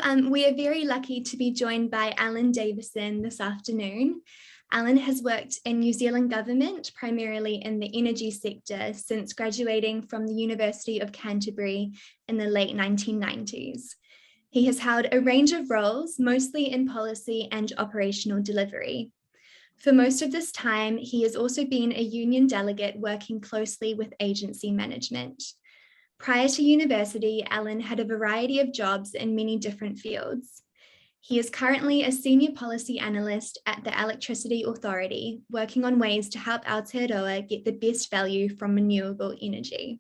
We are very lucky to be joined by Alan Davison this afternoon. Alan has worked in New Zealand government, primarily in the energy sector, since graduating from the University of Canterbury in the late 1990s. He has held a range of roles, mostly in policy and operational delivery. For most of this time, he has also been a union delegate working closely with agency management. Prior to university, Alan had a variety of jobs in many different fields. He is currently a senior policy analyst at the Electricity Authority, working on ways to help Aotearoa get the best value from renewable energy.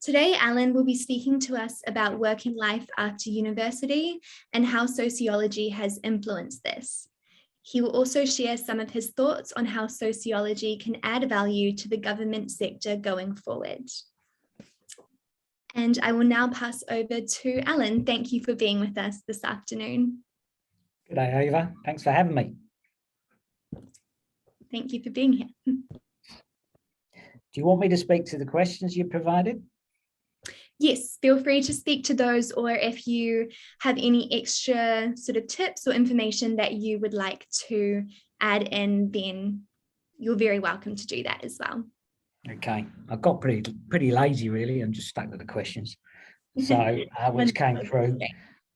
Today, Alan will be speaking to us about working life after university and how sociology has influenced this. He will also share some of his thoughts on how sociology can add value to the government sector going forward. And I will now pass over to Alan. Thank you for being with us this afternoon. Good day, Ava. Thanks for having me. Thank you for being here. Do you want me to speak to the questions you provided? Yes, feel free to speak to those, or if you have any extra sort of tips or information that you would like to add in, then you're very welcome to do that as well. Okay, I got pretty lazy really and just stuck to the questions, so which came through,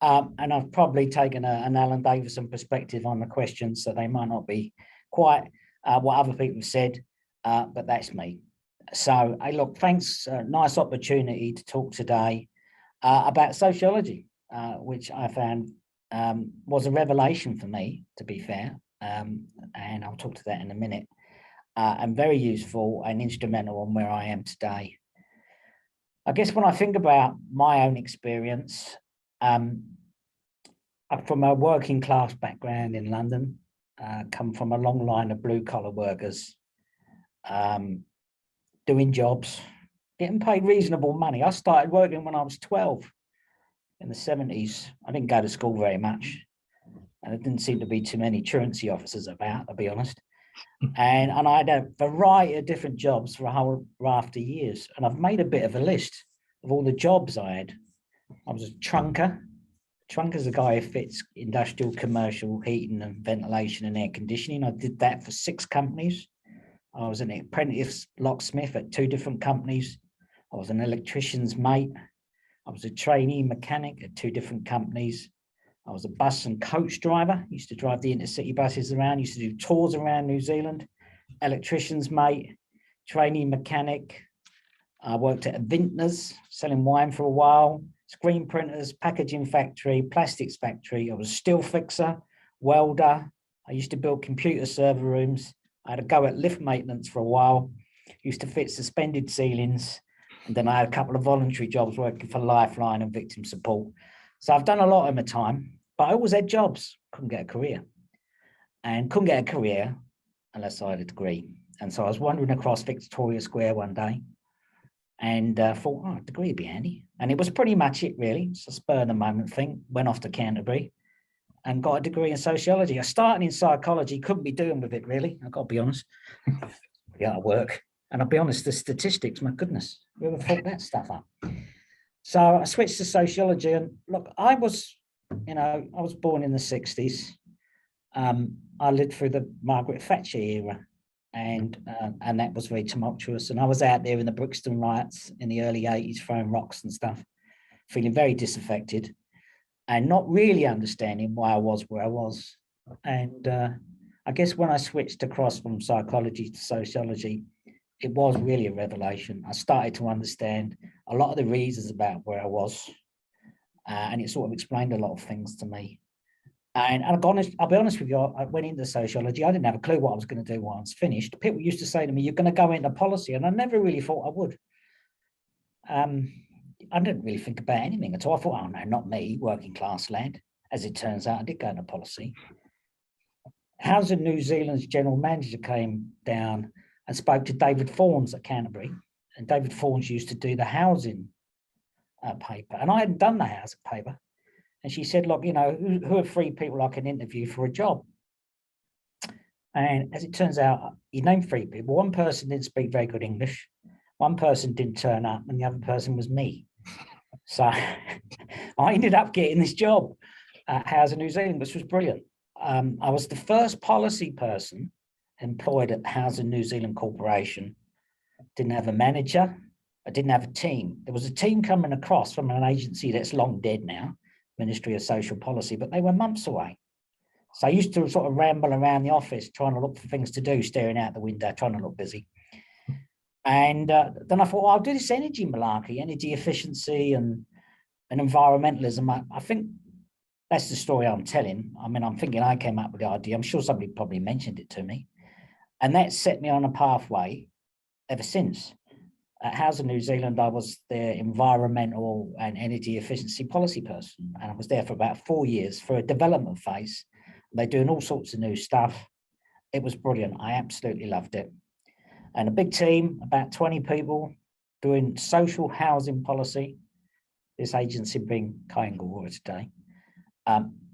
and I've probably taken an Alan Davison perspective on the questions, so they might not be quite what other people have said, but that's me. So hey, look, thanks, nice opportunity to talk today about sociology, which I found was a revelation for me, to be fair, and I'll talk to that in a minute. And very useful and instrumental on where I am today. I guess when I think about my own experience, I'm from a working class background in London, come from a long line of blue collar workers, doing jobs, getting paid reasonable money. I started working when I was 12 in the 70s. I didn't go to school very much, and there didn't seem to be too many truancy officers about, to be honest. And I had a variety of different jobs for a whole raft of years. And I've made a bit of a list of all the jobs I had. I was a trunker. Trunker's a guy who fits industrial, commercial heating and ventilation and air conditioning. I did that for 6 companies. I was an apprentice locksmith at 2 different companies. I was an electrician's mate. I was a trainee mechanic at 2 different companies. I was a bus and coach driver, used to drive the intercity buses around, used to do tours around New Zealand, electrician's mate, trainee mechanic. I worked at a vintner's, selling wine for a while, screen printers, packaging factory, plastics factory. I was a steel fixer, welder. I used to build computer server rooms. I had a go at lift maintenance for a while, used to fit suspended ceilings. And then I had a couple of voluntary jobs working for Lifeline and victim support. So I've done a lot in my time, but I always had jobs, couldn't get a career. And couldn't get a career unless I had a degree. And so I was wandering across Victoria Square one day and thought, oh, a degree would be handy. And it was pretty much it, really. It's a spur of the moment thing. Went off to Canterbury and got a degree in sociology. I started in psychology, couldn't be doing with it, really. I've got to be honest. Yeah, I work. And I'll be honest, the statistics, my goodness, whoever thought that stuff up? So I switched to sociology, and look, I was born in the 60s. I lived through the Margaret Thatcher era, and that was very tumultuous. And I was out there in the Brixton riots in the early 80s, throwing rocks and stuff, feeling very disaffected and not really understanding why I was where I was. And I guess when I switched across from psychology to sociology, it was really a revelation. I started to understand a lot of the reasons about where I was, and it sort of explained a lot of things to me. And I'll be honest with you, I went into sociology. I didn't have a clue what I was going to do once I was finished. People used to say to me, you're going to go into policy, and I never really thought I would. I didn't really think about anything at all. I thought, oh no, not me, working class lad. As it turns out, I did go into policy. Housing New Zealand's general manager came down and spoke to David Fawns at Canterbury. And David Fawns used to do the housing paper. And I hadn't done the housing paper. And she said, look, you know, who are 3 people I can interview for a job? And as it turns out, he named 3 people. One person didn't speak very good English. One person didn't turn up, and the other person was me. So I ended up getting this job at Housing New Zealand, which was brilliant. I was the first policy person employed at Housing New Zealand Corporation. Didn't have a manager. I didn't have a team. There was a team coming across from an agency that's long dead now, Ministry of Social Policy, but they were months away. So I used to sort of ramble around the office trying to look for things to do, staring out the window, trying to look busy. And then I thought, well, I'll do this energy malarkey, energy efficiency and environmentalism. I think that's the story I'm telling. I mean, I'm thinking I came up with the idea. I'm sure somebody probably mentioned it to me. And that set me on a pathway ever since. At Housing New Zealand, I was their environmental and energy efficiency policy person. And I was there for about 4 years for a development phase. They're doing all sorts of new stuff. It was brilliant. I absolutely loved it. And a big team, about 20 people, doing social housing policy. This agency being Kaingawara today.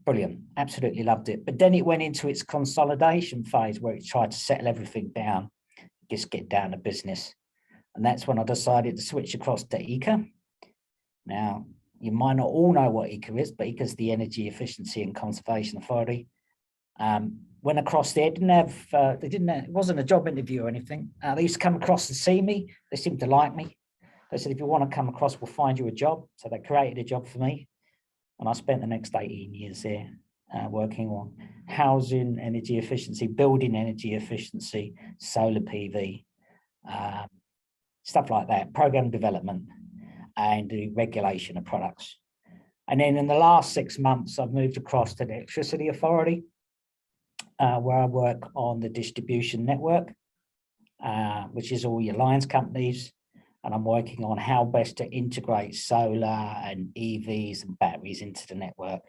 Brilliant, absolutely loved it. But then it went into its consolidation phase where it tried to settle everything down, just get down to business. And that's when I decided to switch across to ECA. Now, you might not all know what ECA is, but ECA is the Energy Efficiency and Conservation Authority. Went across there, it wasn't a job interview or anything. They used to come across and see me. They seemed to like me. They said, if you want to come across, we'll find you a job. So they created a job for me. And I spent the next 18 years there working on housing, energy efficiency, building energy efficiency, solar PV, stuff like that, program development and the regulation of products. And then in the last 6 months, I've moved across to the Electricity Authority, where I work on the distribution network, which is all your lines companies. And I'm working on how best to integrate solar and EVs and batteries into the network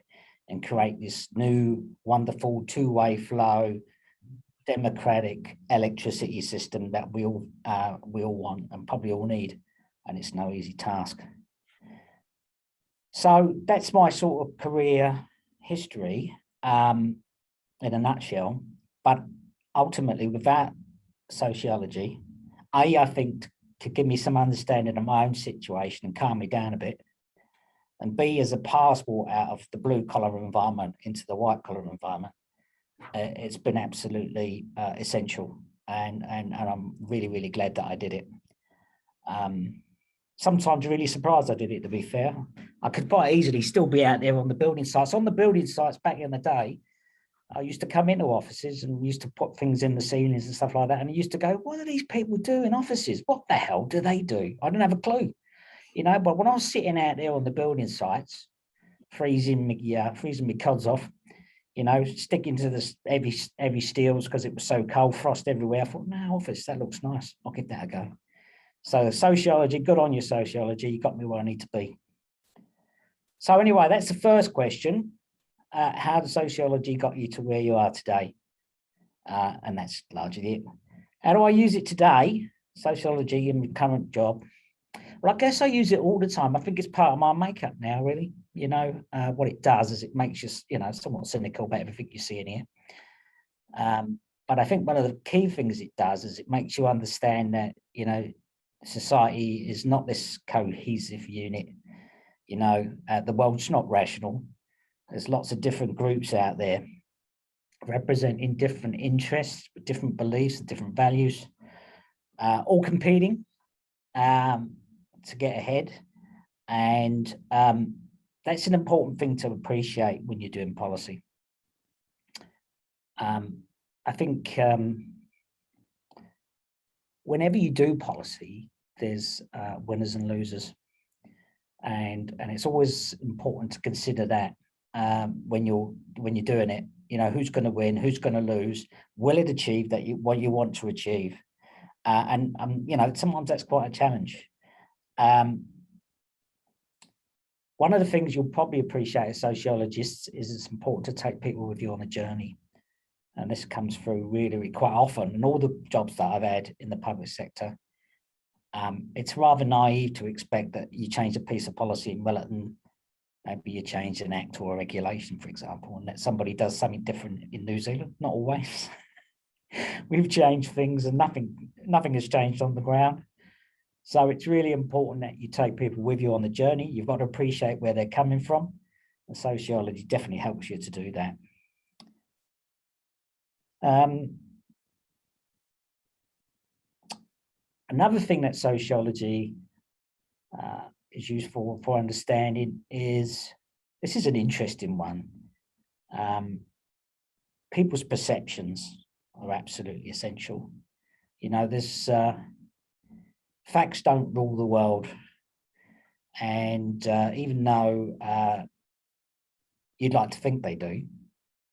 and create this new wonderful two-way flow, democratic electricity system that we all want and probably all need. And it's no easy task. So that's my sort of career history in a nutshell. But ultimately, without sociology, I think could give me some understanding of my own situation and calm me down a bit. And B, as a passport out of the blue collar environment into the white collar environment, it's been absolutely essential. And I'm really, really glad that I did it. Sometimes really surprised I did it, to be fair. I could quite easily still be out there on the building sites. On the building sites back in the day, I used to come into offices and used to put things in the ceilings and stuff like that. And I used to go, what do these people do in offices? What the hell do they do? I don't have a clue, you know, but when I was sitting out there on the building sites, freezing my cods off, you know, sticking to this heavy steels because it was so cold, frost everywhere. I thought, no, office, that looks nice. I'll give that a go. So sociology, good on your sociology. You got me where I need to be. So anyway, that's the first question. How the sociology got you to where you are today? And that's largely it. How do I use it today? Sociology in my current job. Well, I guess I use it all the time. I think it's part of my makeup now, really. You know, what it does is it makes you, you know, somewhat cynical about everything you see in here. But I think one of the key things it does is it makes you understand that, you know, society is not this cohesive unit. You know, the world's not rational. There's lots of different groups out there representing different interests, different beliefs, and different values, all competing to get ahead. And that's an important thing to appreciate when you're doing policy. I think whenever you do policy, there's winners and losers. And it's always important to consider that. When you're doing it, you know, who's going to win, who's going to lose, will it achieve that what you want to achieve? And you know, sometimes that's quite a challenge. One of the things you'll probably appreciate as sociologists is it's important to take people with you on a journey. And this comes through really quite often in all the jobs that I've had in the public sector. It's rather naive to expect that you change a piece of policy in Wellington, maybe you change an act or a regulation, for example, and that somebody does something different in New Zealand. Not always. We've changed things and nothing has changed on the ground. So it's really important that you take people with you on the journey. You've got to appreciate where they're coming from. And sociology definitely helps you to do that. Another thing that sociology is useful for understanding is, this is an interesting one. People's perceptions are absolutely essential. You know, there's facts don't rule the world. And even though you'd like to think they do,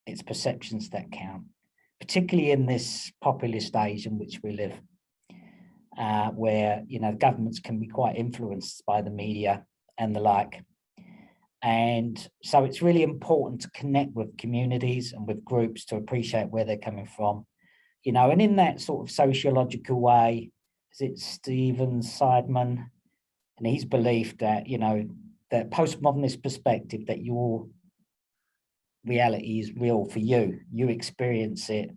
it's perceptions that count, particularly in this populist age in which we live, where, you know, governments can be quite influenced by the media and the like. And so it's really important to connect with communities and with groups to appreciate where they're coming from, you know, and in that sort of sociological way, is it Stephen Seidman and his belief that, you know, that postmodernist perspective that your reality is real for you, you experience it,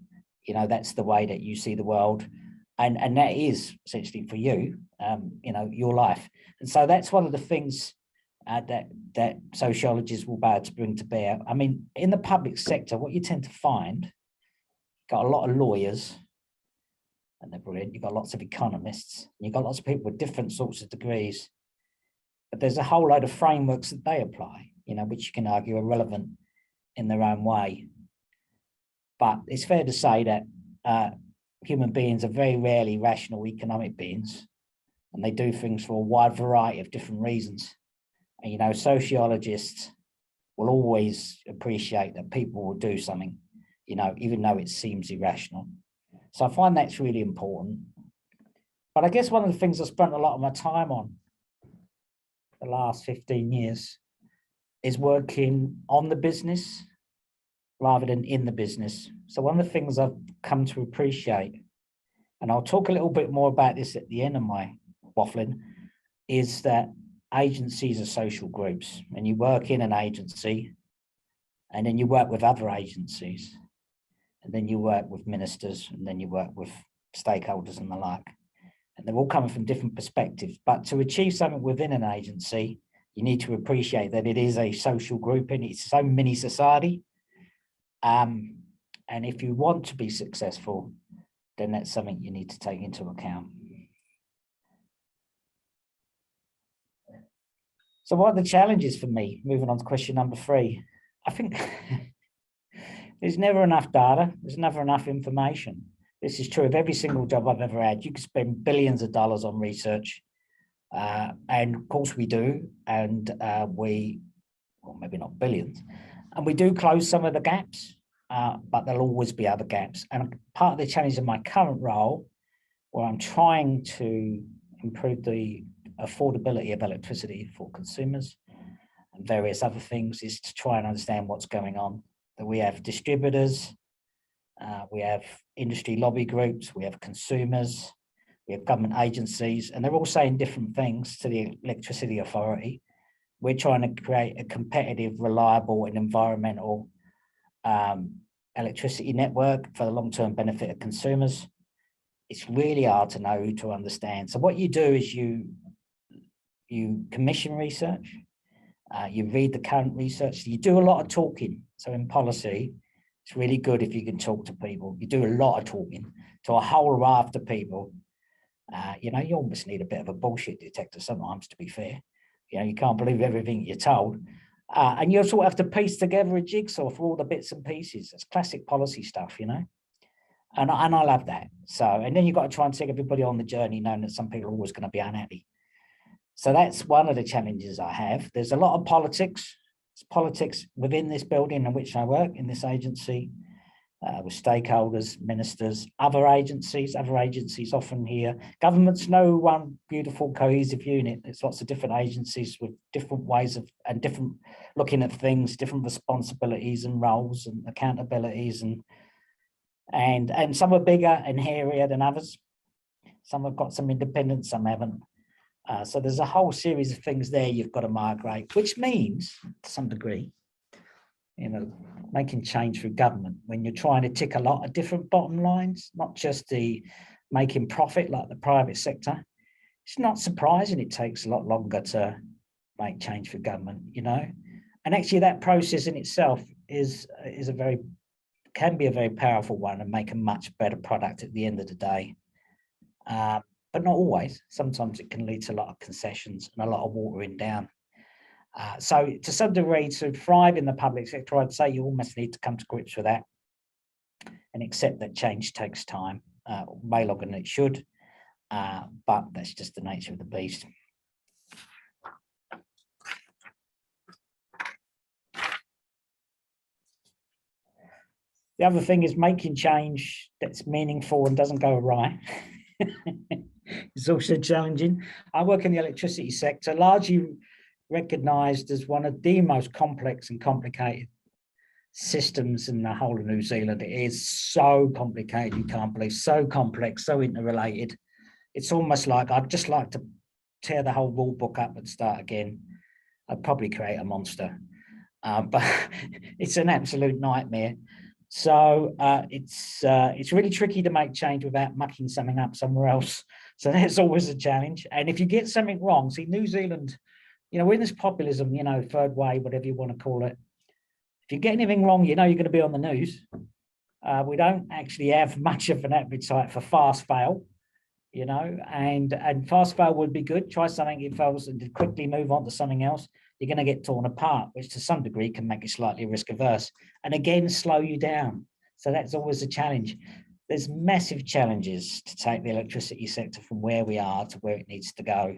you know, that's the way that you see the world. And that is essentially for you, you know, your life. And so that's one of the things that sociologists will be able to bring to bear. I mean, in the public sector, what you tend to find, you've got a lot of lawyers, and they're brilliant. You've got lots of economists, and you've got lots of people with different sorts of degrees. But there's a whole load of frameworks that they apply, you know, which you can argue are relevant in their own way. But it's fair to say that human beings are very rarely rational economic beings, and they do things for a wide variety of different reasons. And, you know, sociologists will always appreciate that people will do something, you know, even though it seems irrational. So I find that's really important. But I guess one of the things I spent a lot of my time on the last 15 years is working on the business rather than in the business. So one of the things I've come to appreciate, and I'll talk a little bit more about this at the end of my waffling, is that agencies are social groups, and you work in an agency, and then you work with other agencies, and then you work with ministers, and then you work with stakeholders and the like. And they're all coming from different perspectives. But to achieve something within an agency, you need to appreciate that it is a social group and it's its own mini society. And if you want to be successful, then that's something you need to take into account. So what are the challenges for me? Moving on to question number 3. I think there's never enough data. There's never enough information. This is true of every single job I've ever had. You could spend billions of dollars on research. And of course we do. And well, maybe not billions. And we do close some of the gaps, but there'll always be other gaps. And part of the challenge in my current role, where I'm trying to improve the affordability of electricity for consumers and various other things, is to try and understand what's going on. That we have distributors, we have industry lobby groups, we have consumers, we have government agencies, and they're all saying different things to the Electricity Authority. We're trying to create a competitive, reliable and environmental electricity network for the long-term benefit of consumers. It's really hard to know who to understand. So what you do is you commission research, you read the current research, you do a lot of talking. So in policy, it's really good if you can talk to people. You do a lot of talking to a whole raft of people. You know, you almost need a bit of a bullshit detector sometimes, to be fair. You know, you can't believe everything you're told. And you sort of have to piece together a jigsaw for all the bits and pieces. It's classic policy stuff, you know. And I love that. So, and then you've got to try and take everybody on the journey, knowing that some people are always going to be unhappy. So that's one of the challenges I have. There's a lot of politics. It's politics within this building in which I work, in this agency, with stakeholders, ministers, other agencies often here. Government's no one beautiful cohesive unit. There's lots of different agencies with different ways of, and different looking at things, different responsibilities and roles and accountabilities, and some are bigger and hairier than others. Some have got some independence, some haven't. So there's a whole series of things there you've got to migrate, which means, to some degree, you know, making change through government when you're trying to tick a lot of different bottom lines, not just the making profit like the private sector. it's not surprising it takes a lot longer to make change for government, you know. And actually that process in itself can be a very powerful one and make a much better product at the end of the day. But not always. Sometimes it can lead to a lot of concessions and a lot of watering down. So to some degree, to thrive in the public sector, I'd say you almost need to come to grips with that and accept that change takes time, way longer than it should, but that's just the nature of the beast. The other thing is making change that's meaningful and doesn't go awry. It's also challenging. I work in the electricity sector, largely recognised as one of the most complex and complicated systems in the whole of New Zealand. It is so complicated, you can't believe, so complex, so interrelated. It's almost like I'd just like to tear the whole rule book up and start again. I'd probably create a monster, but it's an absolute nightmare. So it's really tricky to make change without mucking something up somewhere else. So that's always a challenge. And if you get something wrong, see, New Zealand, you know, we're in this populism, you know, third way, whatever you want to call it. If you get anything wrong, you know you're going to be on the news. We don't actually have much of an appetite for fast fail, you know, and fast fail would be good. Try something, it fails, and quickly move on to something else. You're going to get torn apart, which to some degree can make you slightly risk averse and again slow you down. So that's always a challenge. There's massive challenges to take the electricity sector from where we are to where it needs to go.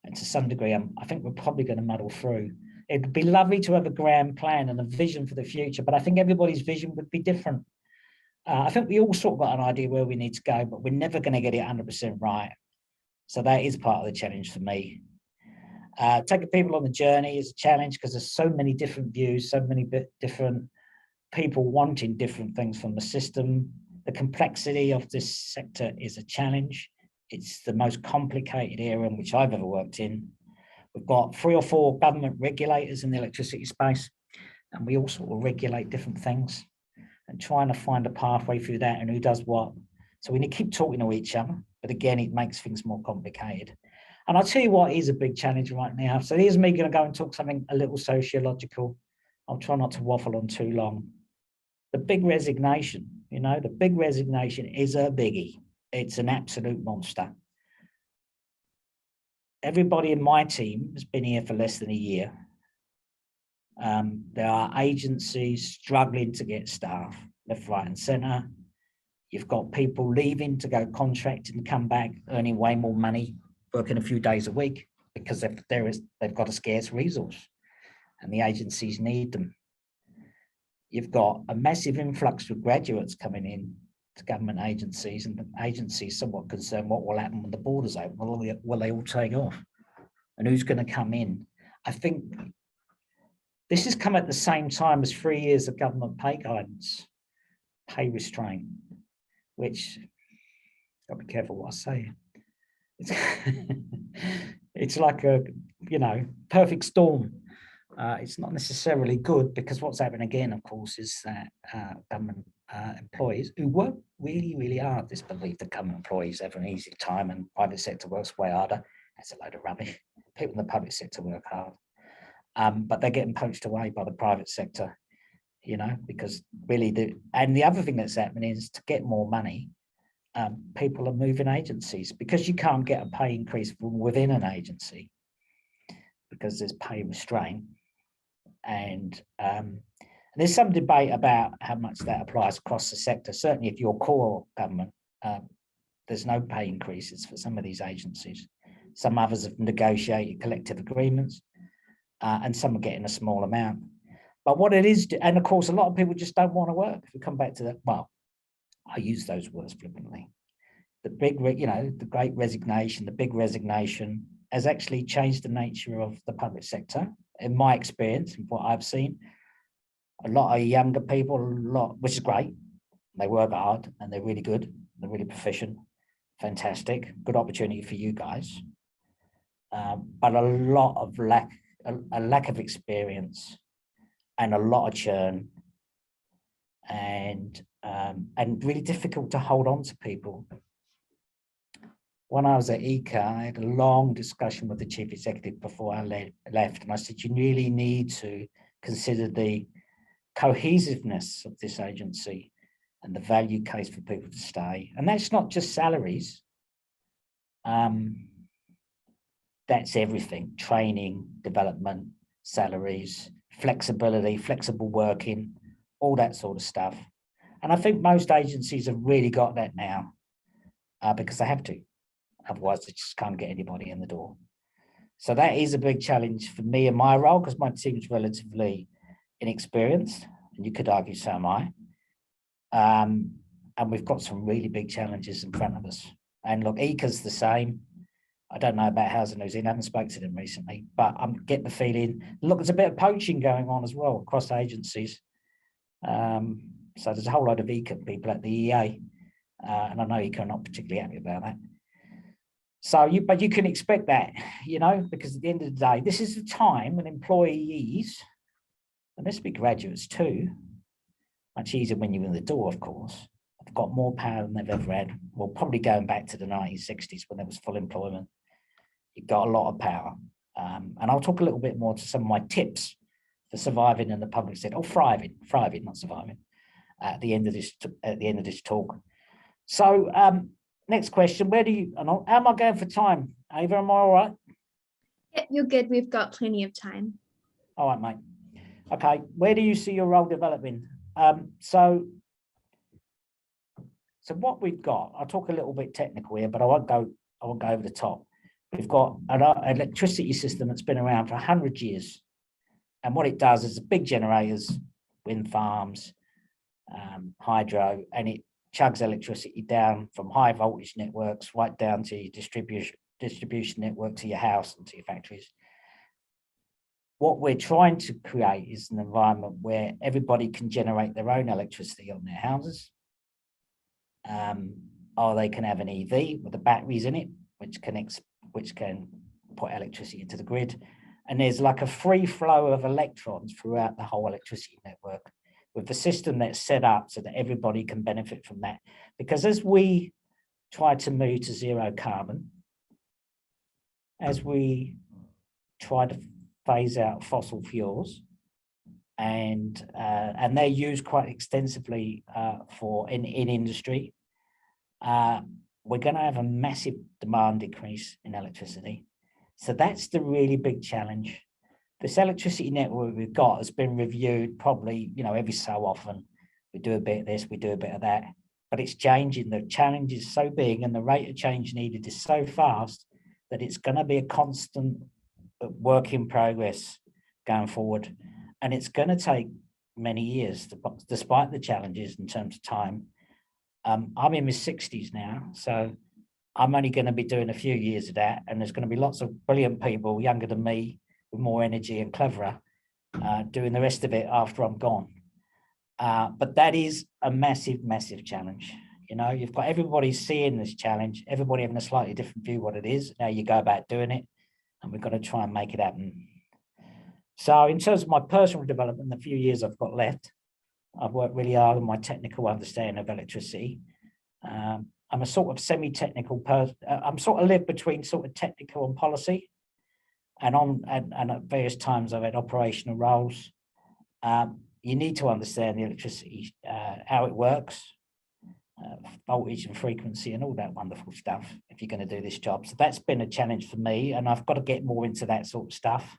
And to some degree, I think we're probably going to muddle through. It'd be lovely to have a grand plan and a vision for the future, but I think everybody's vision would be different. I think we all sort of got an idea where we need to go, but we're never going to get it 100% right. So that is part of the challenge for me. Taking people on the journey is a challenge because there's so many different views, so many different people wanting different things from the system. The complexity of this sector is a challenge. It's the most complicated area in which I've ever worked in. We've got 3 or 4 government regulators in the electricity space, and we all sort of regulate different things and trying to find a pathway through that and who does what. So we need to keep talking to each other, but again, it makes things more complicated. And I'll tell you what is a big challenge right now. So here's me going to go and talk something a little sociological. I'll try not to waffle on too long. The big resignation, you know, the big resignation is a biggie. It's an absolute monster. Everybody in my team has been here for less than a year. There are agencies struggling to get staff left, right, and centre. You've got people leaving to go contracting and come back earning way more money, working a few days a week because they've got a scarce resource and the agencies need them. You've got a massive influx of graduates coming in to government agencies, and the agencies somewhat concerned what will happen when the borders open. Will they all take off? And who's going to come in? I think this has come at the same time as 3 years of government pay guidance, pay restraint, which, I've got to be careful what I say. It's like a, you know, perfect storm. It's not necessarily good because what's happening again, of course, is that government employees who work really, really hard, this belief that government employees have an easy time and private sector works way harder. That's a load of rubbish. People in the public sector work hard, but they're getting poached away by the private sector, you know, because really the other thing that's happening is to get more money, people are moving agencies because you can't get a pay increase from within an agency because there's pay restraint. And there's some debate about how much that applies across the sector. Certainly if you're core government, there's no pay increases for some of these agencies. Some others have negotiated collective agreements, and some are getting a small amount. But what it is, and of course, a lot of people just don't want to work. If we come back to that, well, I use those words flippantly. The big, you know, the great resignation, the big resignation has actually changed the nature of the public sector. In my experience, and what I've seen, a lot of younger people, which is great. They work hard and they're really good. They're really proficient. Fantastic. Good opportunity for you guys. But a lot of lack of experience and a lot of churn and really difficult to hold on to people. when I was at ECA, I had a long discussion with the chief executive before I left, and I said, you really need to consider the cohesiveness of this agency and the value case for people to stay. And that's not just salaries. That's everything: training, development, salaries, flexibility, flexible working, all that sort of stuff. And I think most agencies have really got that now because they have to. Otherwise, they just can't get anybody in the door. So that is a big challenge for me in my role, because my team is relatively inexperienced, and you could argue so am I. And we've got some really big challenges in front of us. And look, ECA's the same. I don't know about Housing New Zealand. I haven't spoken to them recently, but I'm getting the feeling, look, there's a bit of poaching going on as well across agencies. So there's a whole lot of ECA people at the EA, and I know ECA are not particularly happy about that. So but you can expect that, you know, because at the end of the day, this is the time when employees, and this be graduates too, much easier when you're in the door, of course, have got more power than they've ever had. Well, probably going back to the 1960s when there was full employment, you got a lot of power. And I'll talk a little bit more to some of my tips for surviving in the public sector, or thriving, not surviving, at the end of this talk. So next question, how am I going for time? Ava, am I all right? Yeah, you're good. We've got plenty of time. All right, mate. Okay, where do you see your role developing? So what we've got, I'll talk a little bit technical here, but I won't go over the top. We've got an electricity system that's been around for 100 years. And what it does is big generators, wind farms, hydro, and it chugs electricity down from high voltage networks right down to your distribution network, to your house and to your factories. What we're trying to create is an environment where everybody can generate their own electricity on their houses. Or they can have an EV with the batteries in it, which can put electricity into the grid. And there's like a free flow of electrons throughout the whole electricity network, with the system that's set up so that everybody can benefit from that. Because as we try to move to zero carbon, as we try to phase out fossil fuels, and they're used quite extensively in industry, we're going to have a massive demand increase in electricity. So that's the really big challenge. This electricity network we've got has been reviewed probably, you know, every so often. We do a bit of this, we do a bit of that, but it's changing. The challenge is so big and the rate of change needed is so fast that it's going to be a constant work in progress going forward. And it's going to take many years, despite the challenges in terms of time. I'm in my 60s now, so I'm only going to be doing a few years of that. And there's going to be lots of brilliant people younger than me with more energy and cleverer doing the rest of it after I'm gone. But that is a massive, massive challenge. You know, you've got everybody seeing this challenge, everybody having a slightly different view of what it is. Now you go about doing it, and we've got to try and make it happen. So in terms of my personal development, the few years I've got left, I've worked really hard on my technical understanding of electricity. I'm a sort of semi-technical person. I'm sort of live between sort of technical and policy, and at various times I've had operational roles. You need to understand the electricity, how it works, voltage and frequency and all that wonderful stuff if you're going to do this job. So that's been a challenge for me, and I've got to get more into that sort of stuff.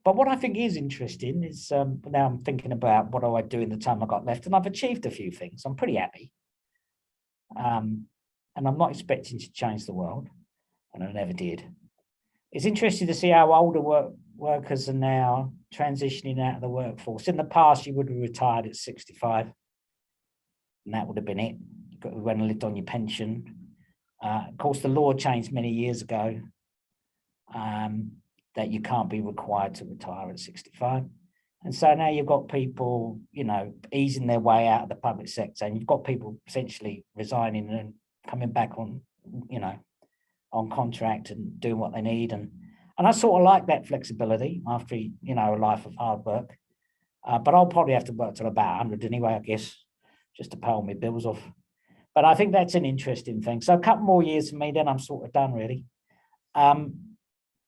But what I think is interesting is now I'm thinking about what do I do in the time I've got left, and I've achieved a few things. I'm pretty happy. And I'm not expecting to change the world, and I never did. It's interesting to see how older workers are now transitioning out of the workforce. In the past, you would have retired at 65, and that would have been it. You went and lived on your pension. Of course, the law changed many years ago that you can't be required to retire at 65. And so now you've got people, you know, easing their way out of the public sector, and you've got people essentially resigning and coming back on, you know, on contract and doing what they need. And I sort of like that flexibility after, you know, a life of hard work. But I'll probably have to work till about 100 anyway, I guess, just to pay all my bills off. But I think that's an interesting thing. So a couple more years for me, then I'm sort of done, really.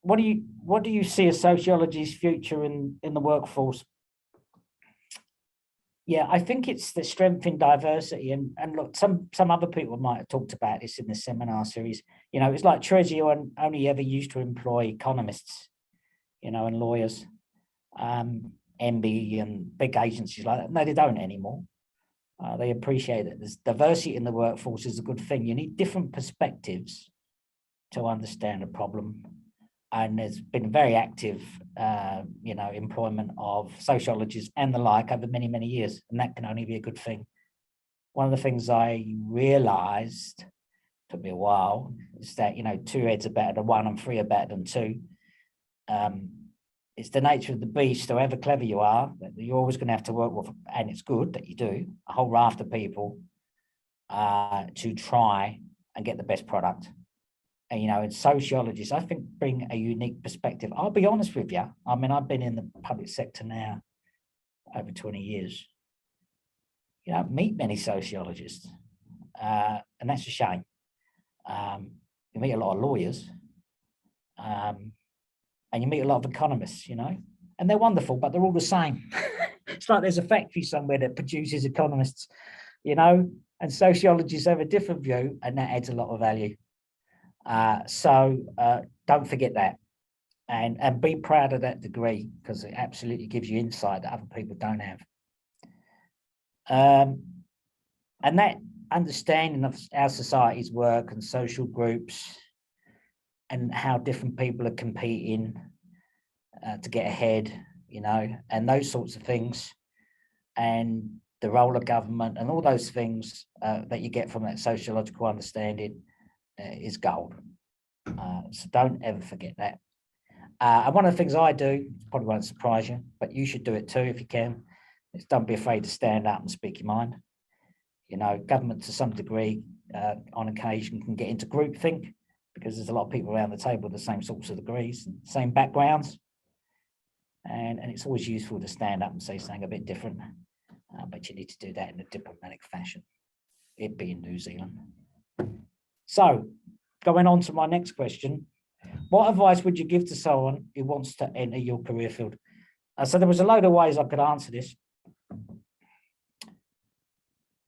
What do you see as sociology's future in the workforce? Yeah, I think it's the strength in diversity, and look, some other people might have talked about this in the seminar series. You know, it's like Treasury only ever used to employ economists, you know, and lawyers, MB and big agencies like that. No, they don't anymore. They appreciate that there's diversity in the workforce is a good thing. You need different perspectives to understand a problem. And there's been very active, you know, employment of sociologists and the like over many, many years, and that can only be a good thing. One of the things I realized, took me a while, is that, you know, 2 heads are better than 1 and 3 are better than 2. It's the nature of the beast, however clever you are, that you're always going to have to work with, and it's good that you do, a whole raft of people to try and get the best product. And, you know, and sociologists, I think, bring a unique perspective. I'll be honest with you. I mean, I've been in the public sector now over 20 years. You don't meet many sociologists, and that's a shame. You meet a lot of lawyers, and you meet a lot of economists, you know, and they're wonderful, but they're all the same. It's like there's a factory somewhere that produces economists, you know, and sociologists have a different view, and that adds a lot of value. So don't forget that, and be proud of that degree, because it absolutely gives you insight that other people don't have. And that understanding of our society's work and social groups and how different people are competing to get ahead, you know, and those sorts of things, and the role of government and all those things that you get from that sociological understanding is gold. So don't ever forget that. And one of the things I do, probably won't surprise you, but you should do it too if you can, is don't be afraid to stand up and speak your mind. You know, government to some degree, on occasion, can get into groupthink because there's a lot of people around the table with the same sorts of degrees, and same backgrounds. And it's always useful to stand up and say something a bit different, but you need to do that in a diplomatic fashion, it being New Zealand. So, going on to my next question, what advice would you give to someone who wants to enter your career field? So there was a load of ways I could answer this.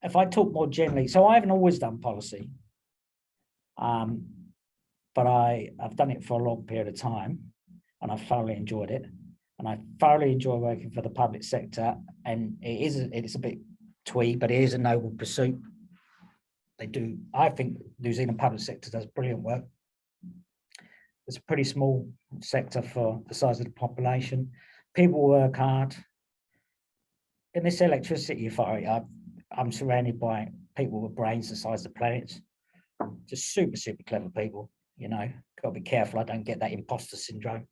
If I talk more generally, so I haven't always done policy, but I've done it for a long period of time, and I've thoroughly enjoyed it. And I thoroughly enjoy working for the public sector, and it's a bit twee, but it is a noble pursuit. They do, I think New Zealand public sector does brilliant work. It's a pretty small sector for the size of the population. People work hard. In this electricity authority, I'm surrounded by people with brains the size of planets. Just super, super clever people, you know. Got to be careful I don't get that imposter syndrome,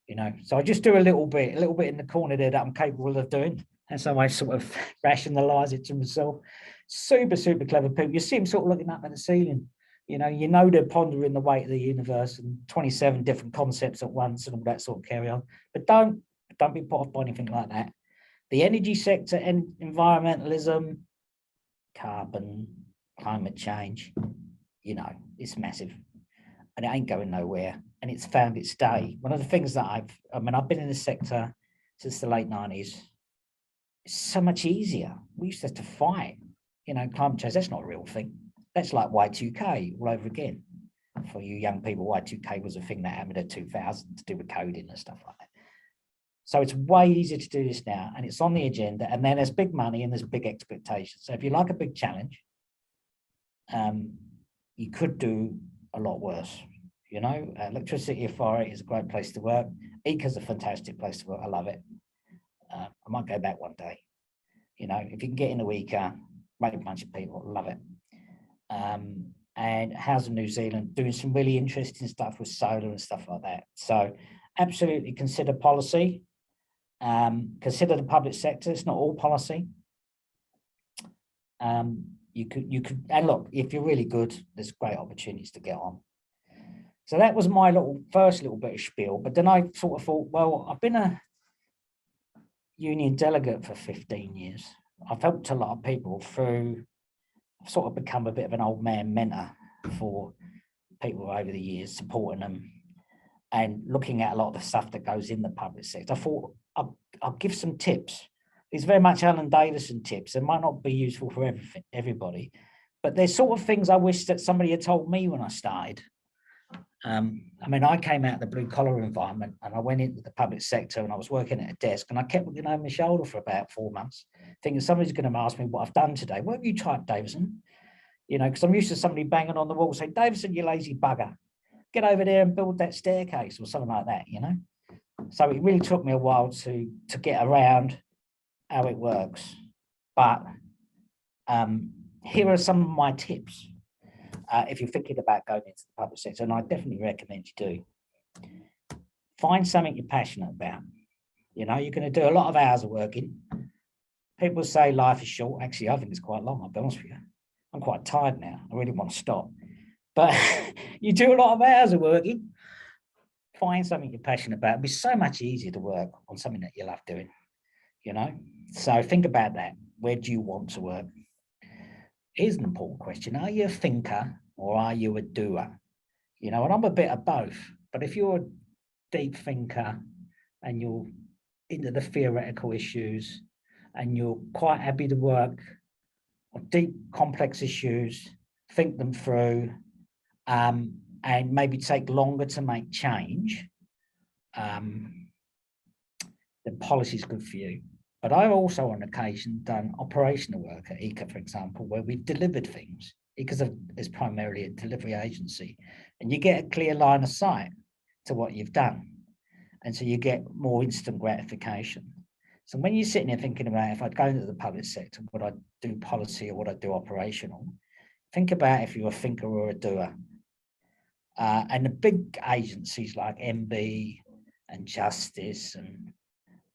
you know. So I just do a little bit in the corner there that I'm capable of doing. And so I sort of rationalize it to myself. Super, super clever people. You see them sort of looking up at the ceiling. You know they're pondering the weight of the universe and 27 different concepts at once and all that sort of carry on. But don't be put off by anything like that. The energy sector and environmentalism, carbon, climate change, you know, it's massive. And it ain't going nowhere. And it's found its day. One of the things that I've been in this sector since the late 90s. It's so much easier. We used to have to fight, you know, climate change. That's not a real thing. That's like Y2K all over again. For you young people, Y2K was a thing that happened in 2000 to do with coding and stuff like that. So it's way easier to do this now, and it's on the agenda. And then there's big money and there's big expectations. So if you like a big challenge, you could do a lot worse. You know, electricity authority is a great place to work. ECA's a fantastic place to work. I love it. I might go back one day. You know, if you can get in a ECA, great bunch of people, love it. And Housing New Zealand doing some really interesting stuff with solar and stuff like that. So absolutely consider policy. Consider the public sector. It's not all policy. You could, and look, if you're really good, there's great opportunities to get on. So that was my first little bit of spiel. But then I sort of thought, well, I've been a union delegate for 15 years. I've helped a lot of people through I've sort of become a bit of an old man mentor for people over the years, supporting them and looking at a lot of the stuff that goes in the public sector. I thought I'll give some tips. These very much Alan Davison tips. They might not be useful for everybody, but there's sort of things I wish that somebody had told me when I started. I mean, I came out of the blue collar environment and I went into the public sector and I was working at a desk and I kept looking over my shoulder for about 4 months, thinking somebody's going to ask me what I've done today. What have you typed, Davison? You know, because I'm used to somebody banging on the wall saying, Davison, you lazy bugger, get over there and build that staircase or something like that, you know? So it really took me a while to get around how it works. But here are some of my tips. If you're thinking about going into the public sector, and I definitely recommend you do. Find something you're passionate about. You know, you're going to do a lot of hours of working. People say life is short. Actually, I think it's quite long, I'll be honest with you. I'm quite tired now. I really want to stop. But you do a lot of hours of working. Find something you're passionate about. It'll be so much easier to work on something that you love doing, you know? So think about that. Where do you want to work? Here's an important question. Are you a thinker or are you a doer? You know, and I'm a bit of both. But if you're a deep thinker and you're into the theoretical issues and you're quite happy to work on deep, complex issues, think them through, and maybe take longer to make change, then policy is good for you. But I've also on occasion done operational work at ECA, for example, where we've delivered things. ECA is primarily a delivery agency, and you get a clear line of sight to what you've done. And so you get more instant gratification. So when you're sitting there thinking about if I'd go into the public sector, would I do policy or would I do operational? Think about if you're a thinker or a doer. And the big agencies like MB and Justice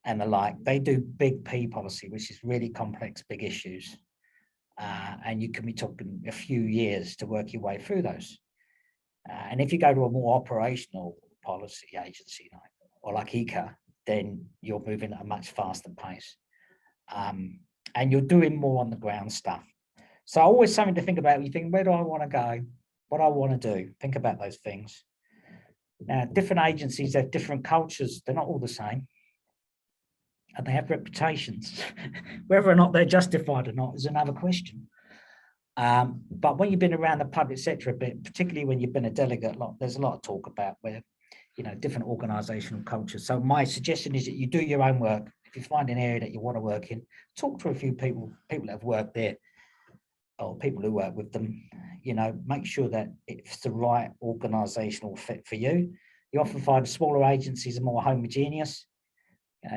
and the like, they do big P policy, which is really complex, big issues. And you can be talking a few years to work your way through those. And if you go to a more operational policy agency, or like ECA, then you're moving at a much faster pace. And you're doing more on the ground stuff. So always something to think about. You think, where do I want to go? What I want to do? Think about those things. Now, different agencies have different cultures. They're not all the same. And they have reputations. Whether or not they're justified or not is another question. But when you've been around the public sector a bit, particularly when you've been a delegate, there's a lot of talk about where, you know, different organizational cultures. So my suggestion is that you do your own work. If you find an area that you want to work in, talk to a few people that have worked there or people who work with them, you know, make sure that it's the right organizational fit for you. You often find smaller agencies are more homogeneous.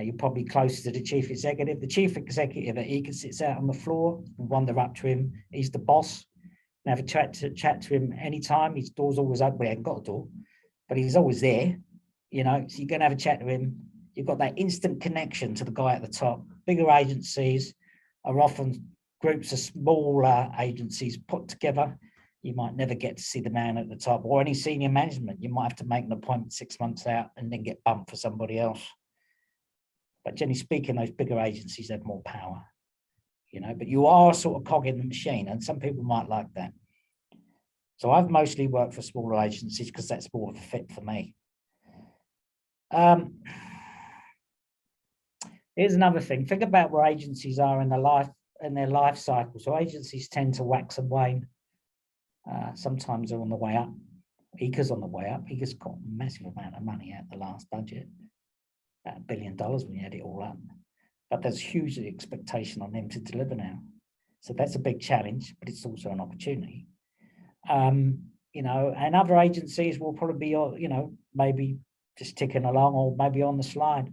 You're probably closer to the chief executive. The chief executive at ECA sits out on the floor and wander up to him. He's the boss. And have a chat to him anytime. His door's always open. We haven't got a door, but he's always there. You know, so you're going to have a chat to him. You've got that instant connection to the guy at the top. Bigger agencies are often groups of smaller agencies put together. You might never get to see the man at the top or any senior management. You might have to make an appointment 6 months out and then get bumped for somebody else. But generally speaking, those bigger agencies have more power, you know, but you are sort of cog in the machine and some people might like that. So I've mostly worked for smaller agencies because that's more of a fit for me. Here's another thing. Think about where agencies are in their life cycle. So agencies tend to wax and wane. Sometimes they're on the way up. ECA's on the way up. ECA's got a massive amount of money out the last budget. About $1 billion when you add it all up. But there's huge expectation on them to deliver now. So that's a big challenge, but it's also an opportunity. You know, and other agencies will probably be, you know, maybe just ticking along or maybe on the slide.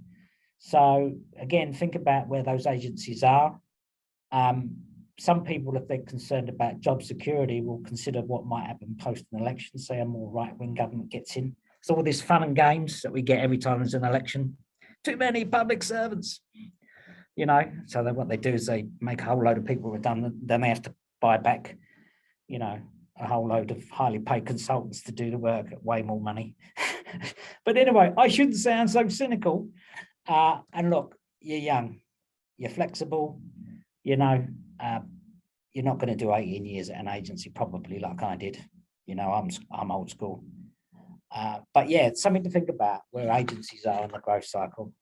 So again, think about where those agencies are. Some people, if they're concerned about job security, will consider what might happen post an election, say a more right-wing government gets in. So all this fun and games that we get every time there's an election, too many public servants, you know, so then what they do is they make a whole load of people redundant, then they have to buy back, you know, a whole load of highly paid consultants to do the work at way more money. But anyway, I shouldn't sound so cynical. And look, you're young, you're flexible, you know, you're not going to do 18 years at an agency, probably, like I did. You know, I'm old school. But yeah, it's something to think about where agencies are in the growth cycle.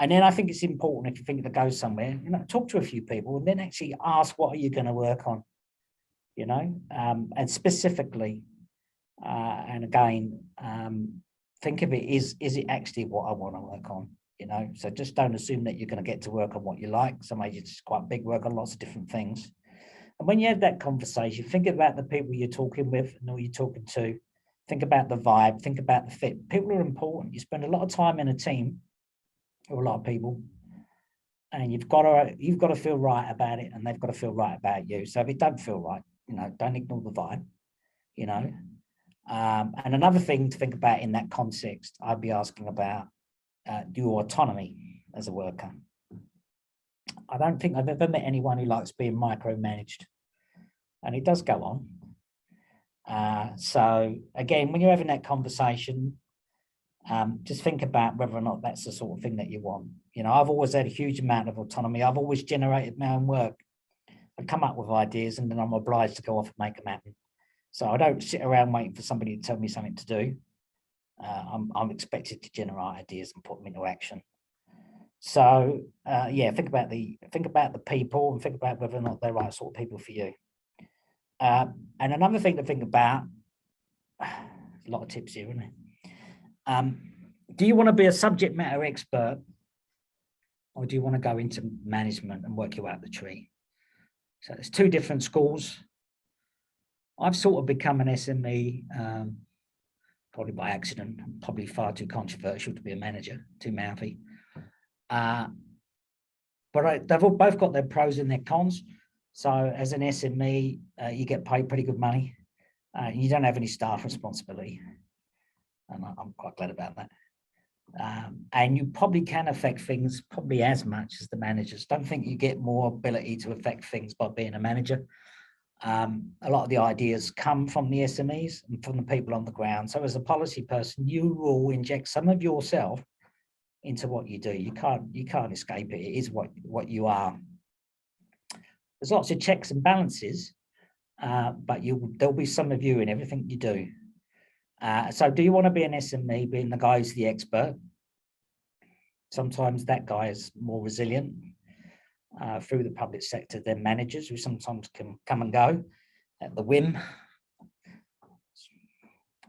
And then I think it's important, if you think to go somewhere, you know, talk to a few people and then actually ask, what are you going to work on? You know, and specifically, and again, think of it, is it actually what I want to work on? You know, so just don't assume that you're going to get to work on what you like. Some agencies quite big, work on lots of different things. And when you have that conversation, think about the people you're talking with and who you're talking to. Think about the vibe, think about the fit. People are important. You spend a lot of time in a team with a lot of people, and you've got to feel right about it, and they've got to feel right about you. So if it don't feel right, you know, don't ignore the vibe, you know. And another thing to think about in that context, I'd be asking about your autonomy as a worker. I don't think I've ever met anyone who likes being micromanaged, and it does go on. So again, when you're having that conversation, just think about whether or not that's the sort of thing that you want. You know, I've always had a huge amount of autonomy. I've always generated my own work. I come up with ideas and then I'm obliged to go off and make them happen. So I don't sit around waiting for somebody to tell me something to do. I'm expected to generate ideas and put them into action. So yeah, think about the people and think about whether or not they're the right sort of people for you. And another thing to think about, a lot of tips here, isn't it? Do you want to be a subject matter expert, or do you want to go into management and work your way up the tree? So there's two different schools. I've sort of become an SME, probably by accident, probably far too controversial to be a manager, too mouthy. But they've both got their pros and their cons. So as an SME, you get paid pretty good money. You don't have any staff responsibility. And I'm quite glad about that. And you probably can affect things probably as much as the managers. Don't think you get more ability to affect things by being a manager. A lot of the ideas come from the SMEs and from the people on the ground. So as a policy person, you will inject some of yourself into what you do. You can't escape it. It is what you are. There's lots of checks and balances, but there'll be some of you in everything you do. So do you want to be an SME, being the guy who's the expert? Sometimes that guy is more resilient through the public sector than managers, who sometimes can come and go at the whim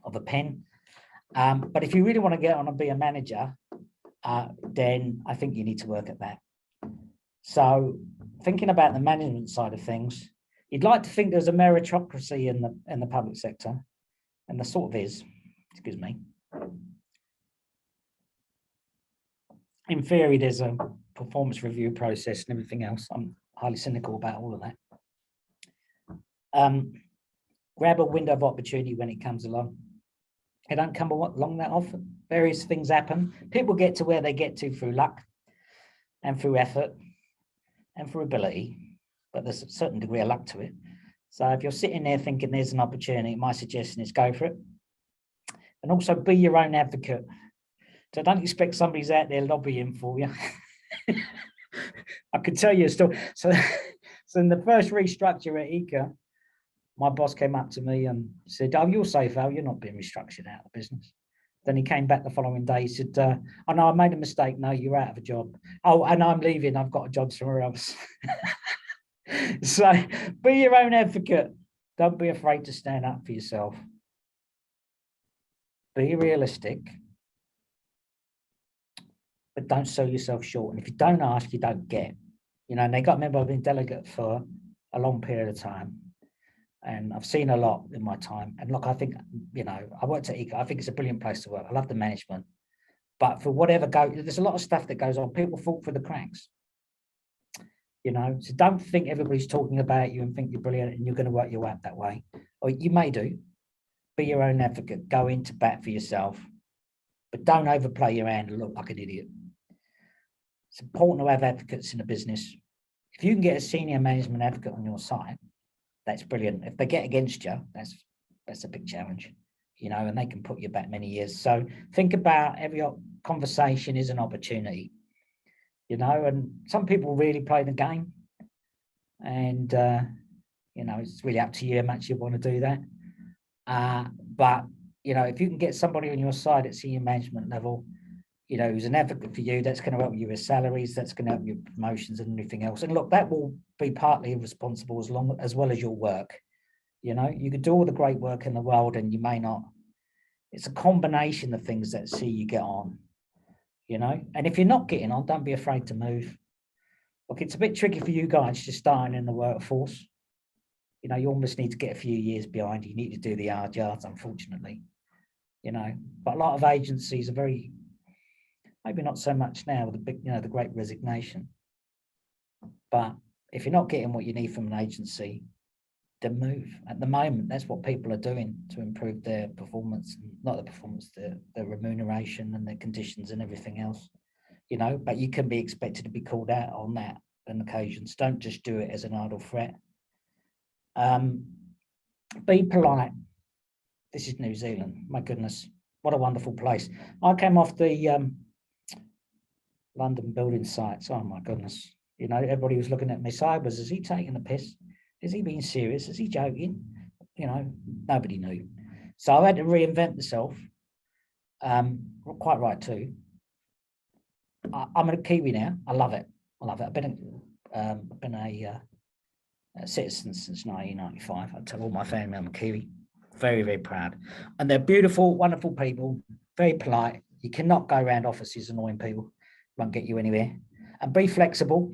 of a pen. But if you really want to get on and be a manager, then I think you need to work at that. So thinking about the management side of things, you'd like to think there's a meritocracy in the public sector, and there sort of is, excuse me. In theory, there's a performance review process and everything else. I'm highly cynical about all of that. Grab a window of opportunity when it comes along. It don't come along that often. Various things happen. People get to where they get to through luck and through effort and through ability, but there's a certain degree of luck to it. So if you're sitting there thinking there's an opportunity, my suggestion is go for it. And also be your own advocate. So don't expect somebody's out there lobbying for you. I could tell you a story. So in the first restructure at ICA, my boss came up to me and said, "Oh, you're safe, Al, you're not being restructured out of business." Then he came back the following day. He said, "Oh, no, I made a mistake. No, you're out of a job. Oh, and I'm leaving. I've got a job somewhere else." So be your own advocate. Don't be afraid to stand up for yourself. Be realistic, but don't sell yourself short. And if you don't ask, you don't get. You know, and they got to remember I've been delegate for a long period of time. And I've seen a lot in my time. And look, I think, you know, I worked at ICA. I think it's a brilliant place to work. I love the management. But for whatever there's a lot of stuff that goes on. People fall through the cracks. You know, so don't think everybody's talking about you and think you're brilliant and you're going to work your way up that way. Or you may do. Be your own advocate. Go into bat for yourself. But don't overplay your hand and look like an idiot. It's important to have advocates in a business. If you can get a senior management advocate on your side, that's brilliant. If they get against you, that's a big challenge, you know, and they can put you back many years. So think about every conversation is an opportunity, you know, and some people really play the game. And, you know, it's really up to you how much you want to do that. But, you know, if you can get somebody on your side at senior management level, you know, who's an advocate for you, that's going to help you with salaries, that's going to help you with promotions and everything else. And look, that will be partly responsible as well as your work. You know, you could do all the great work in the world and you may not. It's a combination of things that see you get on, you know. And if you're not getting on, don't be afraid to move. Look, it's a bit tricky for you guys just starting in the workforce. You know, you almost need to get a few years behind. You need to do the hard yards, unfortunately. You know, but a lot of agencies are very, maybe not so much now with the big, you know, the great resignation. But if you're not getting what you need from an agency, then move. At the moment, that's what people are doing to improve their performance, not the performance, the remuneration and their conditions and everything else. You know, but you can be expected to be called out on that on occasions. Don't just do it as an idle threat. Be polite. This is New Zealand. My goodness, what a wonderful place. I came off the London building sites. Oh my goodness. You know, everybody was looking at me sideways. Is he taking the piss? Is he being serious? Is he joking? You know, nobody knew. So I had to reinvent myself. Quite right too. I'm a Kiwi now. I love it. I love it. I've been a citizen since 1995. I tell all my family I'm a Kiwi. Very, very proud. And they're beautiful, wonderful people, very polite. You cannot go around offices annoying people. Won't get you anywhere. And be flexible.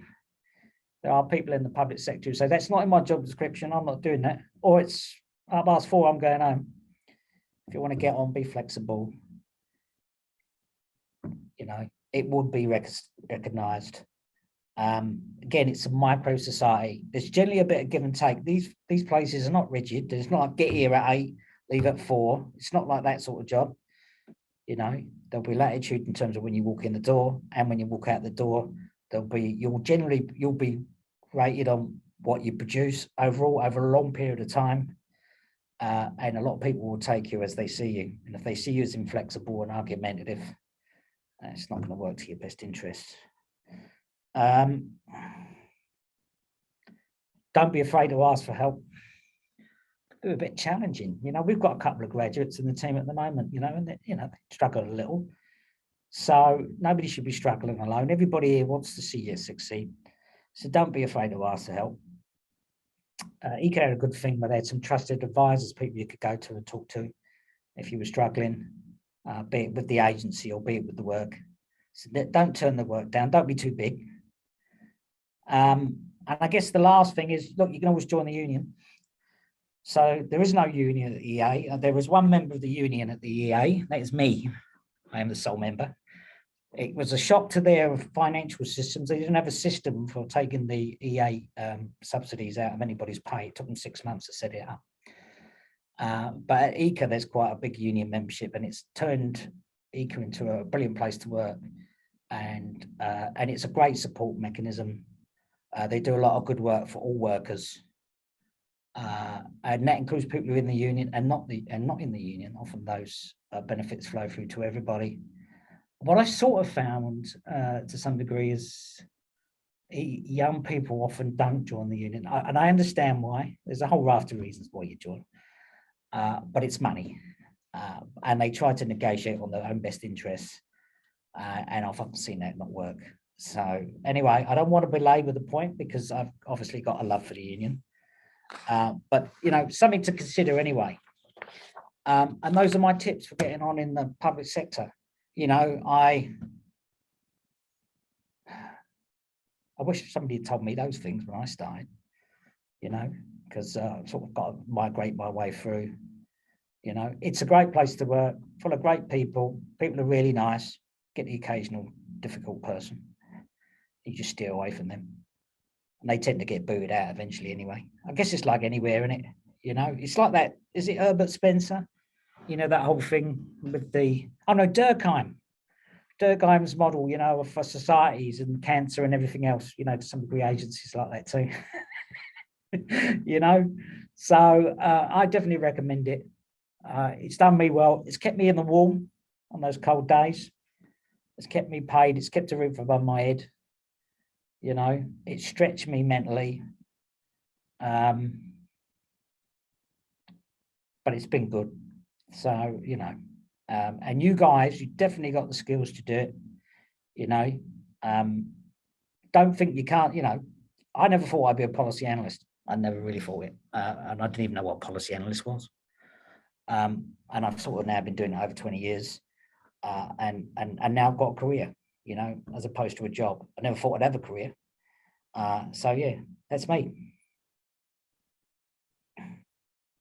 There are people in the public sector who say, that's not in my job description. I'm not doing that. Or it's 4:30, I'm going home. If you want to get on, be flexible. You know, it would be recognised. Again, it's a micro society. There's generally a bit of give and take. These places are not rigid. There's not like get here at 8, leave at 4. It's not like that sort of job. You know, there'll be latitude in terms of when you walk in the door and when you walk out the door. You'll be rated on what you produce overall over a long period of time. And a lot of people will take you as they see you. And if they see you as inflexible and argumentative, it's not going to work to your best interests. Don't be afraid to ask for help. They're a bit challenging. You know, we've got a couple of graduates in the team at the moment, you know, and they struggle a little. So nobody should be struggling alone. Everybody here wants to see you succeed. So don't be afraid to ask for help. ECA had a good thing where they had some trusted advisors, people you could go to and talk to if you were struggling, be it with the agency or be it with the work. So don't turn the work down. Don't be too big. And I guess the last thing is, look, you can always join the union. So there is no union at the EA. There is one member of the union at the EA. That is me. I am the sole member. It was a shock to their financial systems. They didn't have a system for taking the EA subsidies out of anybody's pay. It took them 6 months to set it up. But at ECA, there's quite a big union membership, and it's turned ECA into a brilliant place to work. And it's a great support mechanism. They do a lot of good work for all workers. And that includes people who are in the union and not in the union. Often those benefits flow through to everybody. What I sort of found to some degree is young people often don't join the union. And I understand why. There's a whole raft of reasons why you join. But it's money. And they try to negotiate on their own best interests. And I've often seen that not work. So anyway, I don't want to belabor the point because I've obviously got a love for the union. But, you know, something to consider anyway. And those are my tips for getting on in the public sector. You know, I wish somebody had told me those things when I started, you know, because I've sort of got to migrate my way through. You know, it's a great place to work, full of great people. People are really nice. Get the occasional difficult person. You just steer away from them. And they tend to get booted out eventually anyway. I guess it's like anywhere, isn't it? You know, it's like that. Is it Herbert Spencer? You know, that whole thing with Durkheim's model, you know, for societies and cancer and everything else, you know, to some degree agencies like that too. You know, so I definitely recommend it. It's done me well. It's kept me in the warm on those cold days. It's kept me paid. It's kept a roof above my head. You know, it stretched me mentally. But it's been good. So, you know, and you guys, you definitely got the skills to do it, you know. Don't think you can't, you know, I never thought I'd be a policy analyst. I never really thought it. And I didn't even know what a policy analyst was. And I've sort of now been doing it over 20 years. And now I've got a career, you know, as opposed to a job. I never thought I'd have a career. So yeah, that's me.